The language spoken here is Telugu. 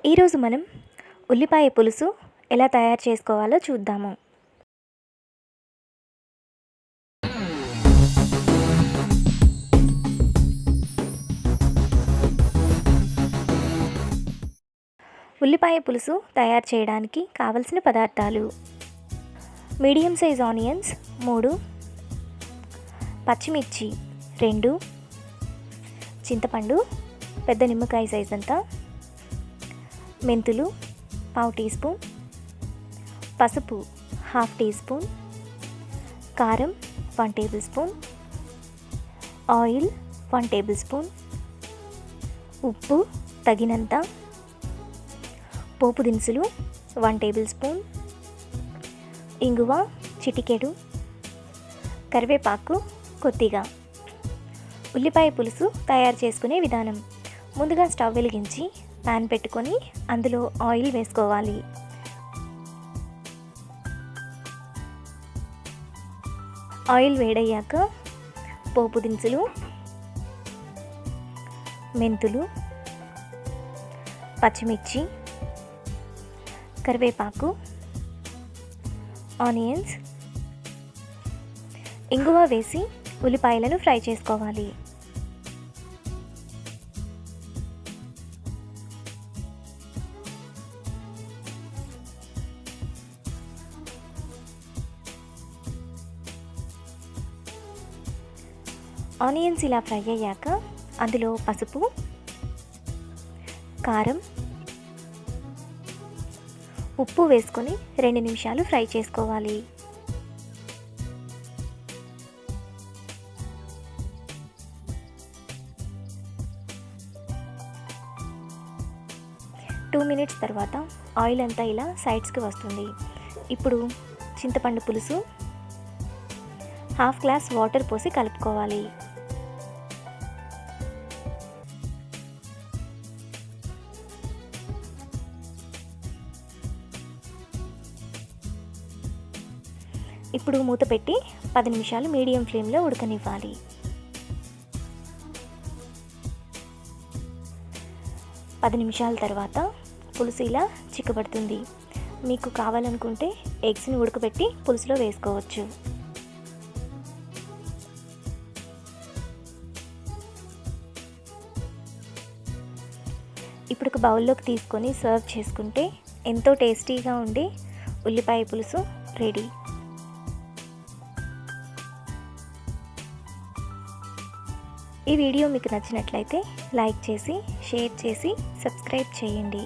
ఈరోజు మనం ఉల్లిపాయ పులుసు ఎలా తయారు చేసుకోవాలో చూద్దాము. ఉల్లిపాయ పులుసు తయారు చేయడానికి కావలసిన పదార్థాలు: మీడియం సైజ్ ఆనియన్స్ 3, పచ్చిమిర్చి 2, చింతపండు పెద్ద నిమ్మకాయ సైజ్ అంతా, మెంతులు 1/2 టీ స్పూన్, పసుపు 1/2 టీ స్పూన్, కారం 1 table spoon, oil 1 table spoon, ఉప్పు తగినంత, పోపు దినుసులు 1 టేబుల్ స్పూన్, ఇంగువ చిటికెడు, కరివేపాకు కొద్దిగా. ఉల్లిపాయ పులుసు తయారు చేసుకునే విధానం: ముందుగా స్టవ్ వెలిగించి ప్యాన్ పెట్టుకొని అందులో ఆయిల్ వేసుకోవాలి. ఆయిల్ వేడయ్యాక పోపు దినుసులు, మెంతులు, పచ్చిమిర్చి, కరివేపాకు, ఆనియన్స్, ఇంగువ వేసి ఉల్లిపాయలను ఫ్రై చేసుకోవాలి. ఆనియన్స్ ఇలా ఫ్రై అయ్యాక అందులో పసుపు, కారం, ఉప్పు వేసుకొని 2 నిమిషాలు ఫ్రై చేసుకోవాలి. టూ మినిట్స్ తర్వాత ఆయిల్ అంతా ఇలా సైడ్స్కి వస్తుంది. ఇప్పుడు చింతపండు పులుసు 1/2 గ్లాస్ వాటర్ పోసి కలుపుకోవాలి. ఇప్పుడు మూత పెట్టి 10 నిమిషాలు మీడియం ఫ్లేమ్లో ఉడకనివ్వాలి. పది నిమిషాల తర్వాత పులుసు ఇలా చిక్కబడుతుంది. మీకు కావాలనుకుంటే ఎగ్స్ని ఉడకబెట్టి పులుసులో వేసుకోవచ్చు. ఇప్పుడు ఒక బౌల్లోకి తీసుకొని సర్వ్ చేసుకుంటే ఎంతో టేస్టీగా ఉండే ఉల్లిపాయ పులుసు రెడీ. ఈ వీడియో మీకు నచ్చినట్లయితే లైక్ చేసి, షేర్ చేసి, సబ్స్క్రైబ్ చేయండి.